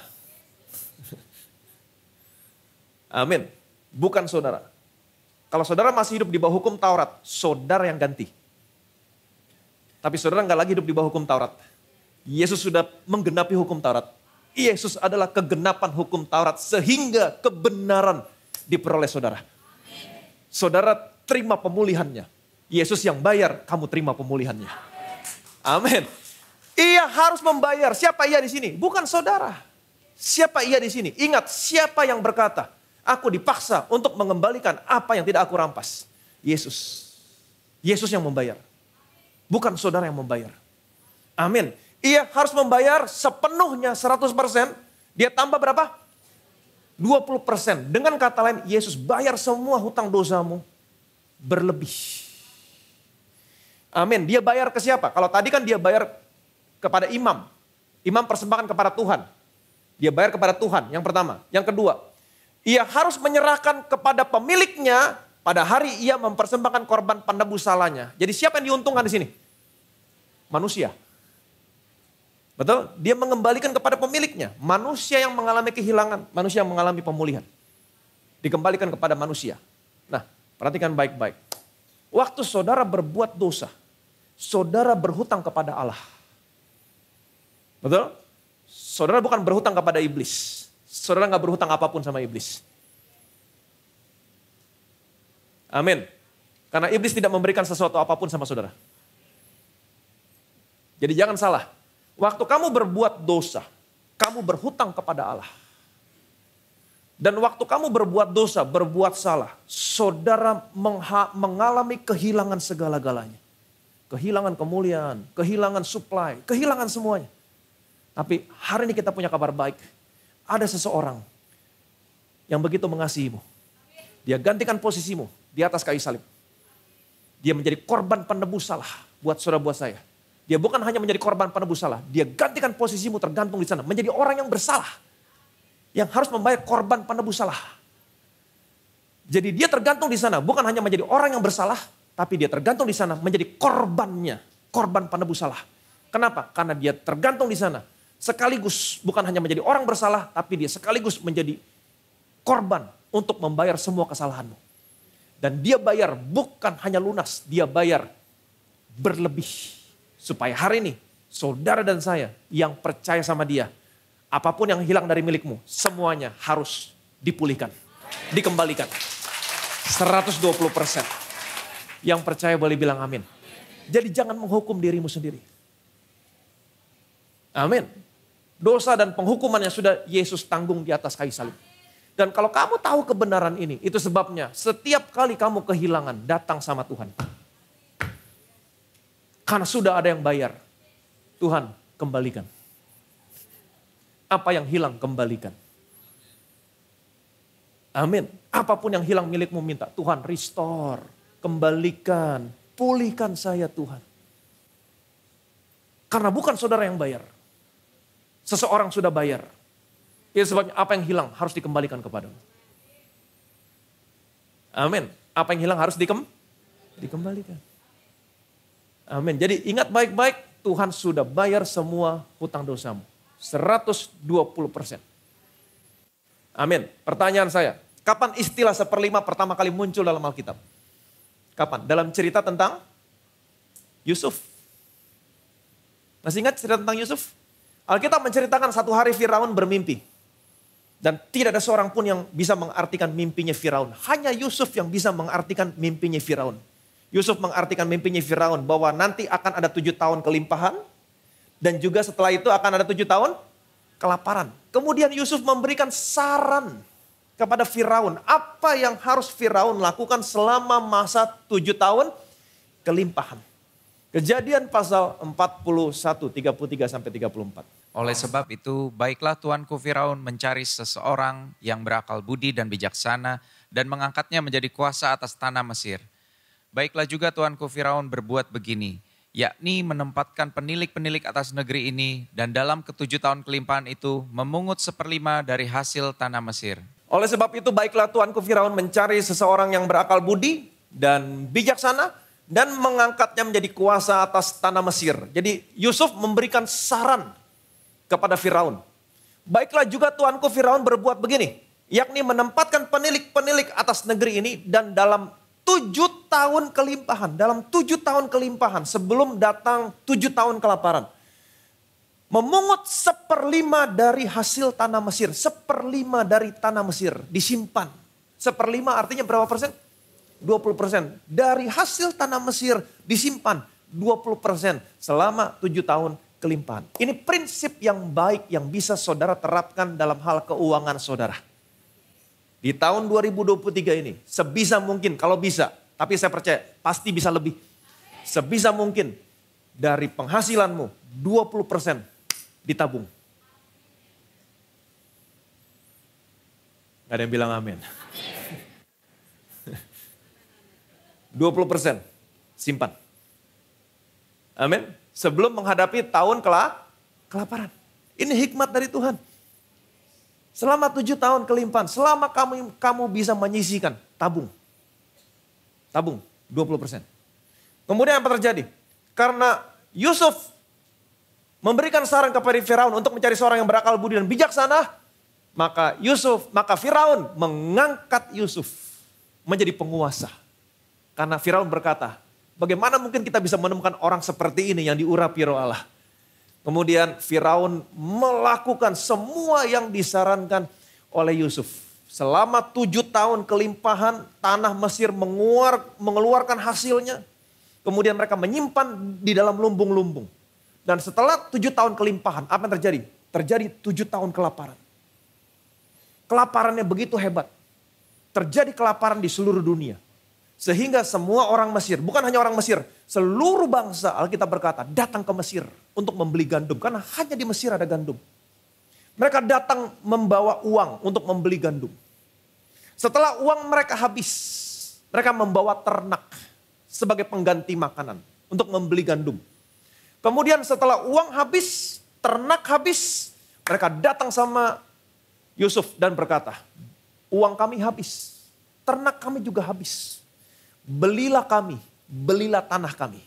Amin. Bukan saudara. Kalau saudara masih hidup di bawah hukum Taurat, saudara yang ganti. Tapi saudara nggak lagi hidup di bawah hukum Taurat. Yesus sudah menggenapi hukum Taurat. Yesus adalah kegenapan hukum Taurat sehingga kebenaran diperoleh saudara. Saudara terima pemulihannya. Yesus yang bayar, kamu terima pemulihannya. Amin. Ia harus membayar. Siapa ia di sini? Bukan saudara. Siapa ia di sini? Ingat, siapa yang berkata, aku dipaksa untuk mengembalikan apa yang tidak aku rampas. Yesus. Yesus yang membayar. Bukan saudara yang membayar. Amin. Ia harus membayar sepenuhnya 100%. Dia tambah berapa? 20%. Dengan kata lain, Yesus bayar semua hutang dosamu berlebih. Amin. Dia bayar ke siapa? Kalau tadi kan dia bayar kepada imam. Imam persembahkan kepada Tuhan. Dia bayar kepada Tuhan, yang pertama. Yang kedua, ia harus menyerahkan kepada pemiliknya pada hari ia mempersembahkan korban penebus salahnya. Jadi siapa yang diuntungkan di sini? Manusia. Betul? Dia mengembalikan kepada pemiliknya. Manusia yang mengalami kehilangan, manusia yang mengalami pemulihan. Dikembalikan kepada manusia. Nah, perhatikan baik-baik. Waktu saudara berbuat dosa, saudara berhutang kepada Allah. Betul? Saudara bukan berhutang kepada iblis. Saudara nggak berhutang apapun sama iblis. Amin. Karena iblis tidak memberikan sesuatu apapun sama saudara. Jadi jangan salah. Waktu kamu berbuat dosa, kamu berhutang kepada Allah. Dan waktu kamu berbuat dosa, berbuat salah, saudara mengalami kehilangan segala-galanya. Kehilangan kemuliaan, kehilangan supply, kehilangan semuanya. Tapi hari ini kita punya kabar baik. Ada seseorang yang begitu mengasihimu. Dia gantikan posisimu di atas kayu salib. Dia menjadi korban penebus salah buat saudara, buat saya. Dia bukan hanya menjadi korban penebus salah. Dia gantikan posisimu tergantung di sana. Menjadi orang yang bersalah. Yang harus membayar korban penebus salah. Jadi dia tergantung di sana. Bukan hanya menjadi orang yang bersalah. Tapi dia tergantung di sana menjadi korbannya. Korban penebus salah. Kenapa? Karena dia tergantung di sana. sekaligus bukan hanya menjadi orang bersalah, tapi dia sekaligus menjadi korban untuk membayar semua kesalahanmu. Dan dia bayar bukan hanya lunas, dia bayar berlebih. Supaya hari ini saudara dan saya yang percaya sama dia, apapun yang hilang dari milikmu, semuanya harus dipulihkan, dikembalikan. 120%. Yang percaya boleh bilang amin. Jadi jangan menghukum dirimu sendiri. Amin. Dosa dan penghukuman yang sudah Yesus tanggung di atas kayu salib. Dan kalau kamu tahu kebenaran ini, itu sebabnya setiap kali kamu kehilangan, datang sama Tuhan. Karena sudah ada yang bayar. Tuhan, kembalikan. Apa yang hilang, kembalikan. Amin. Apapun yang hilang milikmu, minta Tuhan restore, kembalikan, pulihkan saya Tuhan. Karena bukan saudara yang bayar. Seseorang sudah bayar. Itu sebabnya apa yang hilang harus dikembalikan kepadamu. Amin. Apa yang hilang harus dikembalikan. Amin. Jadi ingat baik-baik, Tuhan sudah bayar semua hutang dosamu. 120%. Amin. Pertanyaan saya, kapan istilah 1/5 pertama kali muncul dalam Alkitab? Kapan? Dalam cerita tentang Yusuf. Masih ingat cerita tentang Yusuf? Alkitab menceritakan satu hari Firaun bermimpi. Dan tidak ada seorang pun yang bisa mengartikan mimpinya Firaun. Hanya Yusuf yang bisa mengartikan mimpinya Firaun. Yusuf mengartikan mimpinya Firaun bahwa nanti akan ada 7 tahun kelimpahan. Dan juga setelah itu akan ada 7 tahun kelaparan. Kemudian Yusuf memberikan saran kepada Firaun. Apa yang harus Firaun lakukan selama masa 7 tahun kelimpahan. Kejadian pasal 41, 33-34. Oleh sebab itu, baiklah tuanku Firaun mencari seseorang yang berakal budi dan bijaksana dan mengangkatnya menjadi kuasa atas tanah Mesir. Baiklah juga tuanku Firaun berbuat begini, yakni menempatkan penilik-penilik atas negeri ini dan dalam ke-7 tahun kelimpahan itu memungut 1/5 dari hasil tanah Mesir. Oleh sebab itu baiklah tuanku Firaun mencari seseorang yang berakal budi dan bijaksana dan mengangkatnya menjadi kuasa atas tanah Mesir. Jadi Yusuf memberikan saran kepada Firaun. Baiklah juga tuanku Firaun berbuat begini, yakni menempatkan penilik-penilik atas negeri ini dan dalam 7 tahun kelimpahan, sebelum datang 7 tahun kelaparan. Memungut 1/5 dari hasil tanah Mesir, 1/5 dari tanah Mesir disimpan. 1/5 artinya berapa persen? 20%. Dari hasil tanah Mesir disimpan 20% selama 7 tahun kelimpahan. Ini prinsip yang baik yang bisa saudara terapkan dalam hal keuangan saudara. Di tahun 2023 ini, sebisa mungkin, kalau bisa, tapi saya percaya pasti bisa lebih. Sebisa mungkin dari penghasilanmu 20% ditabung. Gak ada yang bilang amin. 20% simpan. Amin. Sebelum menghadapi tahun kelaparan. Ini hikmat dari Tuhan. Selama 7 tahun kelimpahan, selama kamu bisa menyisihkan, tabung. Tabung 20%. Kemudian apa terjadi? Karena Yusuf memberikan saran kepada Firaun untuk mencari seorang yang berakal budi dan bijaksana, maka Firaun mengangkat Yusuf menjadi penguasa. Karena Firaun berkata, bagaimana mungkin kita bisa menemukan orang seperti ini yang diurapi roh Allah. Kemudian Firaun melakukan semua yang disarankan oleh Yusuf. Selama 7 tahun kelimpahan, tanah Mesir mengeluarkan hasilnya. Kemudian mereka menyimpan di dalam lumbung-lumbung. Dan setelah 7 tahun kelimpahan, apa yang terjadi? Terjadi 7 tahun kelaparan. Kelaparannya begitu hebat. Terjadi kelaparan di seluruh dunia. Sehingga semua orang Mesir, bukan hanya orang Mesir, seluruh bangsa, Alkitab berkata, datang ke Mesir untuk membeli gandum. Karena hanya di Mesir ada gandum. Mereka datang membawa uang untuk membeli gandum. Setelah uang mereka habis, mereka membawa ternak sebagai pengganti makanan untuk membeli gandum. Kemudian setelah uang habis, ternak habis, mereka datang sama Yusuf dan berkata, uang kami habis, ternak kami juga habis. Belilah kami, belilah tanah kami.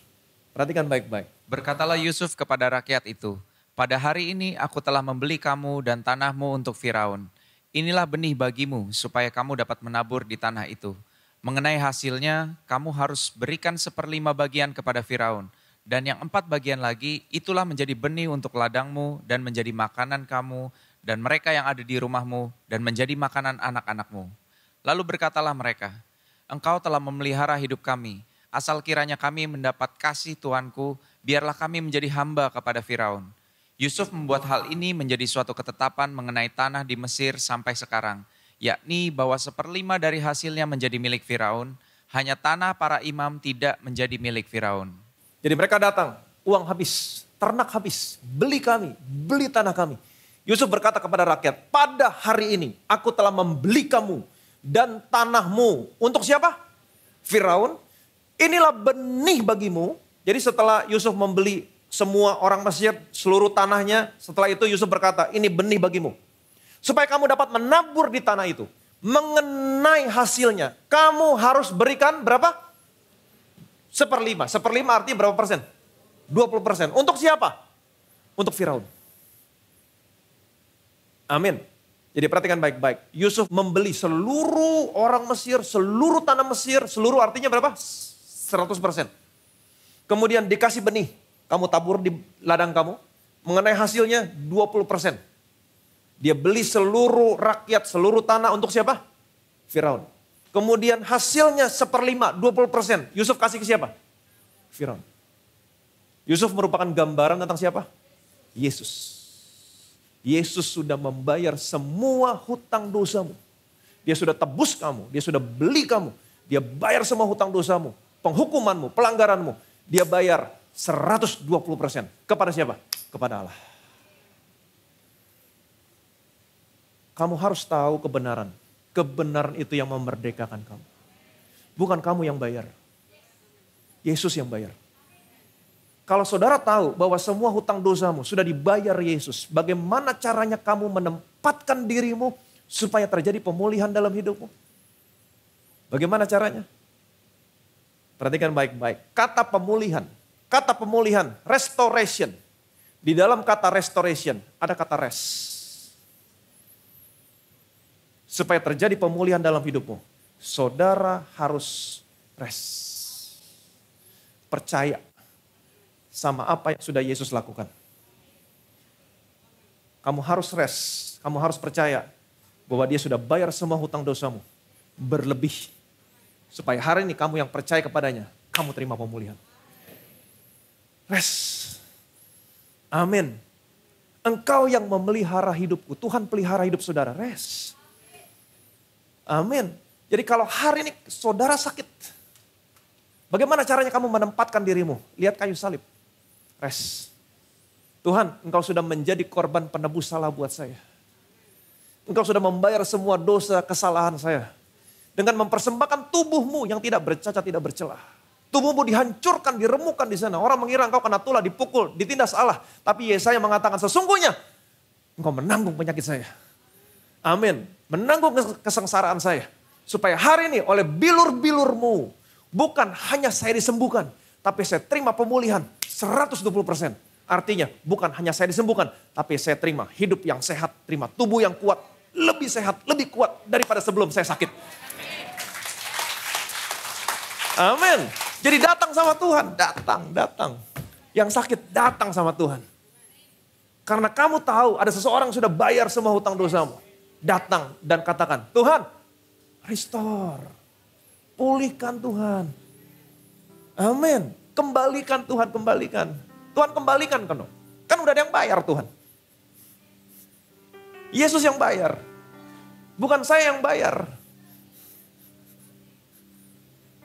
Perhatikan baik-baik. Berkatalah Yusuf kepada rakyat itu, Pada hari ini aku telah membeli kamu dan tanahmu untuk Firaun. Inilah benih bagimu supaya kamu dapat menabur di tanah itu. Mengenai hasilnya, kamu harus berikan 1/5 bagian kepada Firaun. Dan yang 4 bagian lagi, itulah menjadi benih untuk ladangmu dan menjadi makanan kamu dan mereka yang ada di rumahmu dan menjadi makanan anak-anakmu. Lalu berkatalah mereka, engkau telah memelihara hidup kami. Asal kiranya kami mendapat kasih Tuanku, biarlah kami menjadi hamba kepada Firaun. Yusuf membuat hal ini menjadi suatu ketetapan mengenai tanah di Mesir sampai sekarang, yakni bahwa 1/5 dari hasilnya menjadi milik Firaun, hanya tanah para imam tidak menjadi milik Firaun. Jadi mereka datang, uang habis, ternak habis, beli kami, beli tanah kami. Yusuf berkata kepada rakyat, pada hari ini aku telah membeli kamu dan tanahmu. Untuk siapa? Firaun. Inilah benih bagimu. Jadi setelah Yusuf membeli semua orang Mesir, seluruh tanahnya, setelah itu Yusuf berkata, ini benih bagimu. Supaya kamu dapat menabur di tanah itu. Mengenai hasilnya, kamu harus berikan berapa? 1/5. 1/5 artinya berapa persen? 20%. Untuk siapa? Untuk Firaun. Amin. Jadi perhatikan baik-baik. Yusuf membeli seluruh orang Mesir, seluruh tanah Mesir, seluruh artinya berapa? 100%. Kemudian dikasih benih. Kamu tabur di ladang kamu. Mengenai hasilnya 20%. Dia beli seluruh rakyat, seluruh tanah untuk siapa? Firaun. Kemudian hasilnya 1/5, 20%. Yusuf kasih ke siapa? Firaun. Yusuf merupakan gambaran tentang siapa? Yesus. Yesus sudah membayar semua hutang dosamu. Dia sudah tebus kamu, dia sudah beli kamu. Dia bayar semua hutang dosamu, penghukumanmu, pelanggaranmu. Dia bayar 120%. Kepada siapa? Kepada Allah. Kamu harus tahu kebenaran. Kebenaran itu yang memerdekakan kamu. Bukan kamu yang bayar. Yesus yang bayar. Kalau saudara tahu bahwa semua hutang dosamu sudah dibayar Yesus, bagaimana caranya kamu menempatkan dirimu supaya terjadi pemulihan dalam hidupmu? Bagaimana caranya? Perhatikan baik-baik. Kata pemulihan, restoration. Di dalam kata restoration ada kata rest. Supaya terjadi pemulihan dalam hidupmu, saudara harus rest. Percaya sama apa yang sudah Yesus lakukan. Kamu harus rest, kamu harus percaya bahwa dia sudah bayar semua hutang dosamu. Berlebih. Supaya hari ini kamu yang percaya kepadanya, kamu terima pemulihan. Rest. Amin. Engkau yang memelihara hidupku, Tuhan pelihara hidup saudara, rest. Amin. Jadi kalau hari ini saudara sakit, bagaimana caranya kamu menempatkan dirimu? Lihat kayu salib. Rest. Tuhan, engkau sudah menjadi korban penebus salah buat saya. Engkau sudah membayar semua dosa kesalahan saya. Dengan mempersembahkan tubuhmu yang tidak bercacat, tidak bercelah. Tubuhmu dihancurkan, diremukan di sana. Orang mengira engkau kena tulah, dipukul, ditindas Allah. Tapi Yesaya mengatakan sesungguhnya engkau menanggung penyakit saya. Amin. Menanggung kesengsaraan saya. Supaya hari ini oleh bilur-bilurmu, bukan hanya saya disembuhkan, tapi saya terima pemulihan 120%. Artinya bukan hanya saya disembuhkan, tapi saya terima hidup yang sehat, terima tubuh yang kuat, lebih sehat, lebih kuat daripada sebelum saya sakit. Amin. Jadi datang sama Tuhan, datang. Yang sakit datang sama Tuhan. Karena kamu tahu ada seseorang yang sudah bayar semua hutang dosamu. Datang dan katakan, Tuhan, restore. Pulihkan Tuhan. Amin. Kembalikan Tuhan, kembalikan. Tuhan kembalikan kan dong. Kan udah ada yang bayar Tuhan. Yesus yang bayar. Bukan saya yang bayar.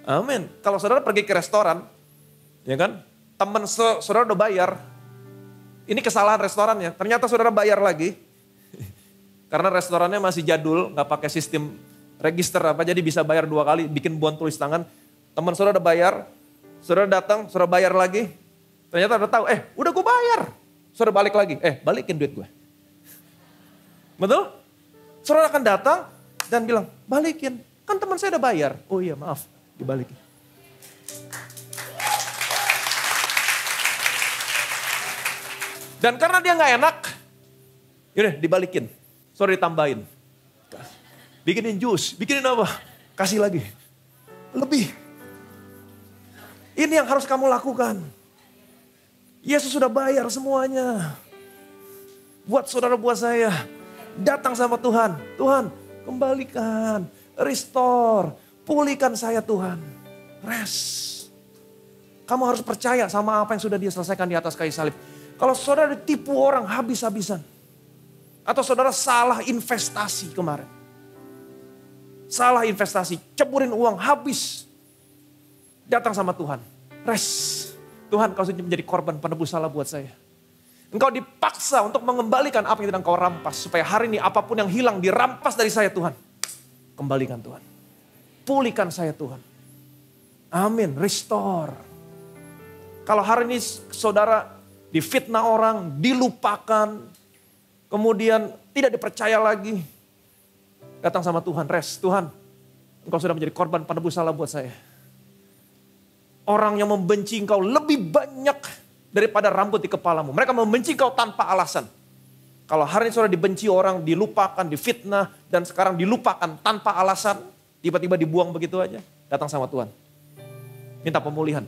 Amin. Kalau saudara pergi ke restoran, ya kan, teman saudara udah bayar. Ini kesalahan restorannya. Ternyata saudara bayar lagi. Karena restorannya masih jadul, nggak pakai sistem register apa, jadi bisa bayar 2 kali, bikin bon tulis tangan. Teman saudara udah bayar, saudara datang, saudara bayar lagi. Ternyata udah tahu, udah gue bayar. Saudara balik lagi, balikin duit gue. Betul? Saudara akan datang dan bilang, balikin. Kan teman saya udah bayar. Oh iya maaf, dibalikin. Dan karena dia nggak enak, yaudah dibalikin. Sorry ditambahin. Bikinin jus, bikinin apa? Kasih lagi. Lebih. Ini yang harus kamu lakukan. Yesus sudah bayar semuanya. Buat saudara, buat saya. Datang sama Tuhan. Tuhan, kembalikan. Restore. Pulihkan saya Tuhan. Rest. Kamu harus percaya sama apa yang sudah dia selesaikan di atas kayu salib. Kalau saudara ditipu orang habis-habisan. Atau saudara salah investasi kemarin. Salah investasi, ceburin uang habis. Datang sama Tuhan. Rest. Tuhan, kau sudah menjadi korban penebus salah buat saya. Engkau dipaksa untuk mengembalikan apa yang tidak engkau rampas. Supaya hari ini apapun yang hilang dirampas dari saya Tuhan. Kembalikan Tuhan. Pulihkan saya Tuhan. Amin. Restore. Kalau hari ini saudara difitnah orang, dilupakan. Kemudian tidak dipercaya lagi. Datang sama Tuhan, rest. Tuhan, engkau sudah menjadi korban penebus salah buat saya. Orang yang membenci engkau lebih banyak daripada rambut di kepalamu. Mereka membenci engkau tanpa alasan. Kalau hari ini saudara dibenci orang, dilupakan, difitnah, dan sekarang dilupakan tanpa alasan, tiba-tiba dibuang begitu aja, datang sama Tuhan. Minta pemulihan.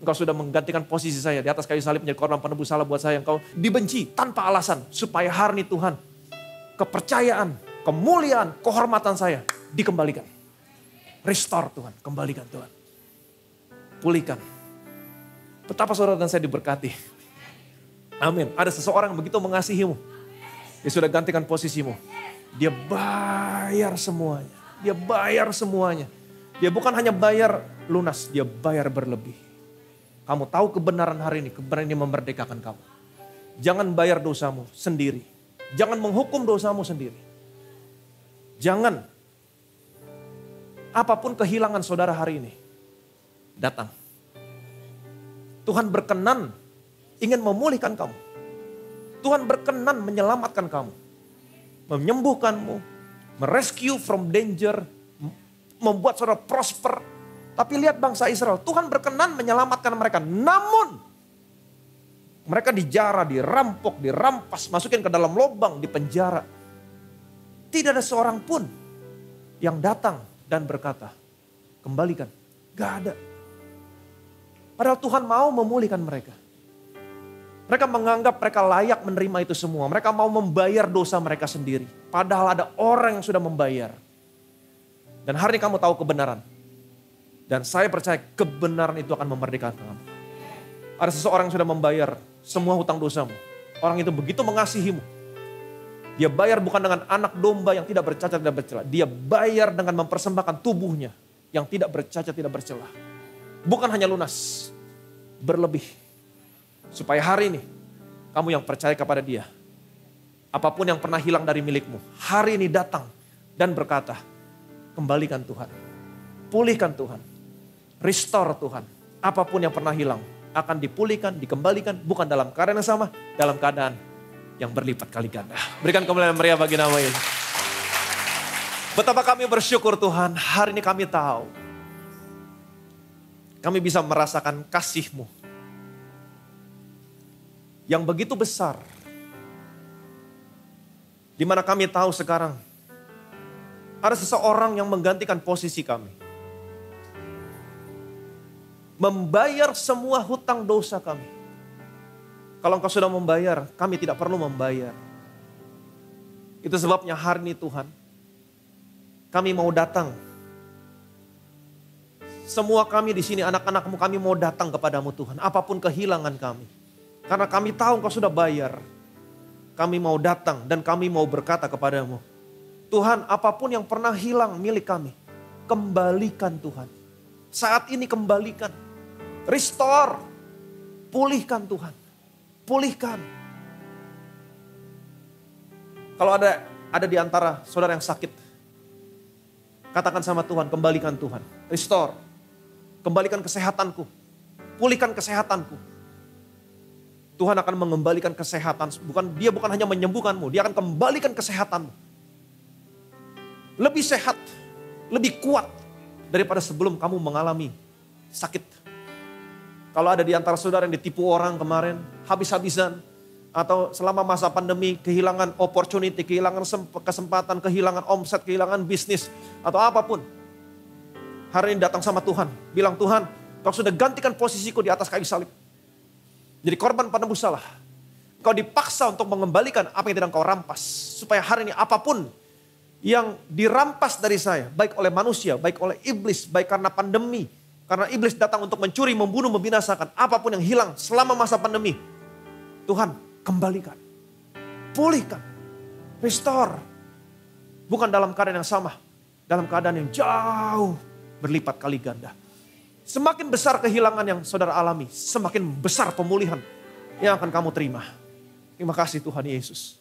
Engkau sudah menggantikan posisi saya di atas kayu salib menjadi korban penebus salah buat saya. Engkau dibenci tanpa alasan, supaya hari ini Tuhan, kepercayaan, kemuliaan, kehormatan saya dikembalikan. Restore Tuhan, kembalikan Tuhan. Pulihkan. Betapa saudara dan saya diberkati. Amin. Ada seseorang yang begitu mengasihimu. Dia sudah gantikan posisimu. Dia bayar semuanya. Dia bayar semuanya. Dia bukan hanya bayar lunas, dia bayar berlebih. Kamu tahu kebenaran hari ini, kebenaran ini memerdekakan kamu. Jangan bayar dosamu sendiri. Jangan menghukum dosamu sendiri. Jangan. Apapun kehilangan saudara hari ini, datang. Tuhan berkenan ingin memulihkan kamu. Tuhan berkenan menyelamatkan kamu. Menyembuhkanmu, merescue from danger, membuat saudara prosper. Tapi lihat bangsa Israel, Tuhan berkenan menyelamatkan mereka. Namun, mereka dijara, dirampok, dirampas, masukin ke dalam lubang, di penjara. Tidak ada seorang pun yang datang dan berkata, kembalikan. Gak ada. Padahal Tuhan mau memulihkan mereka. Mereka menganggap mereka layak menerima itu semua. Mereka mau membayar dosa mereka sendiri. Padahal ada orang yang sudah membayar. Dan hari ini kamu tahu kebenaran. Dan saya percaya kebenaran itu akan memerdekakan kamu. Ada seseorang yang sudah membayar semua hutang dosamu. Orang itu begitu mengasihimu. Dia bayar bukan dengan anak domba yang tidak bercacat, tidak bercela. Dia bayar dengan mempersembahkan tubuhnya yang tidak bercacat, tidak bercela. Bukan hanya lunas, berlebih. Supaya hari ini kamu yang percaya kepada dia. Apapun yang pernah hilang dari milikmu, hari ini datang dan berkata, kembalikan Tuhan. Pulihkan Tuhan. Restore Tuhan. Apapun yang pernah hilang akan dipulihkan, dikembalikan. Bukan dalam keadaan yang sama, dalam keadaan yang berlipat kali ganda. Berikan kemuliaan meriah bagi nama Yesus. Betapa kami bersyukur Tuhan, hari ini kami tahu. Kami bisa merasakan kasih-Mu yang begitu besar. Di mana kami tahu sekarang ada seseorang yang menggantikan posisi kami. Membayar semua hutang dosa kami. Kalau Engkau sudah membayar, kami tidak perlu membayar. Itu sebabnya hari ini Tuhan, kami mau datang. Semua kami di sini, anak-anak-Mu, kami mau datang kepadamu Tuhan. Apapun kehilangan kami. Karena kami tahu Engkau sudah bayar. Kami mau datang dan kami mau berkata kepadamu. Tuhan, apapun yang pernah hilang milik kami, kembalikan Tuhan. Saat ini kembalikan. Restore. Pulihkan Tuhan. Pulihkan. Kalau ada di antara saudara yang sakit, katakan sama Tuhan, kembalikan Tuhan. Restore. Kembalikan kesehatanku. Pulihkan kesehatanku. Tuhan akan mengembalikan kesehatan. Dia bukan hanya menyembuhkanmu, dia akan kembalikan kesehatanmu. Lebih sehat, lebih kuat daripada sebelum kamu mengalami sakit. Kalau ada di antara saudara yang ditipu orang kemarin, habis-habisan, atau selama masa pandemi kehilangan opportunity, kehilangan kesempatan, kehilangan omset, kehilangan bisnis, atau apapun. Hari ini datang sama Tuhan, bilang Tuhan, Kau sudah gantikan posisiku di atas kayu salib. Jadi korban penebus salah. Kau dipaksa untuk mengembalikan apa yang tidak Kau rampas. Supaya hari ini apapun yang dirampas dari saya, baik oleh manusia, baik oleh iblis, baik karena pandemi, karena iblis datang untuk mencuri, membunuh, membinasakan, apapun yang hilang selama masa pandemi, Tuhan kembalikan, pulihkan, restore. Bukan dalam keadaan yang sama, dalam keadaan yang jauh berlipat kali ganda. Semakin besar kehilangan yang saudara alami, semakin besar pemulihan yang akan kamu terima. Terima kasih Tuhan Yesus.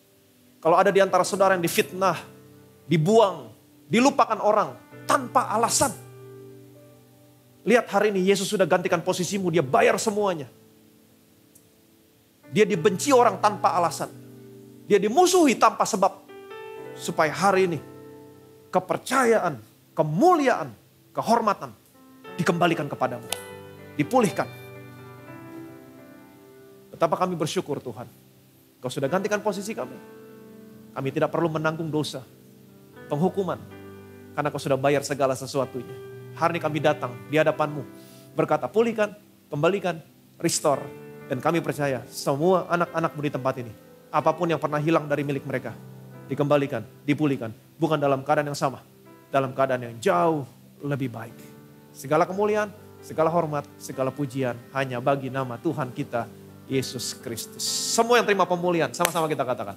Kalau ada di antara saudara yang difitnah, dibuang, dilupakan orang tanpa alasan. Lihat hari ini Yesus sudah gantikan posisimu, dia bayar semuanya. Dia dibenci orang tanpa alasan. Dia dimusuhi tanpa sebab. Supaya hari ini kepercayaan, kemuliaan, kehormatan dikembalikan kepadamu. Dipulihkan. Betapa kami bersyukur Tuhan. Kau sudah gantikan posisi kami. Kami tidak perlu menanggung dosa, penghukuman. Karena Kau sudah bayar segala sesuatunya. Hari ini kami datang di hadapan-Mu. Berkata pulihkan, kembalikan, restore. Dan kami percaya semua anak-anak-Mu di tempat ini. Apapun yang pernah hilang dari milik mereka. Dikembalikan, dipulihkan. Bukan dalam keadaan yang sama. Dalam keadaan yang jauh lebih baik. Segala kemuliaan, segala hormat, segala pujian hanya bagi nama Tuhan kita, Yesus Kristus. Semua yang terima pemulihan, sama-sama kita katakan.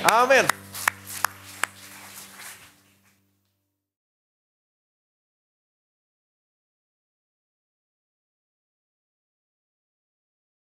Amin.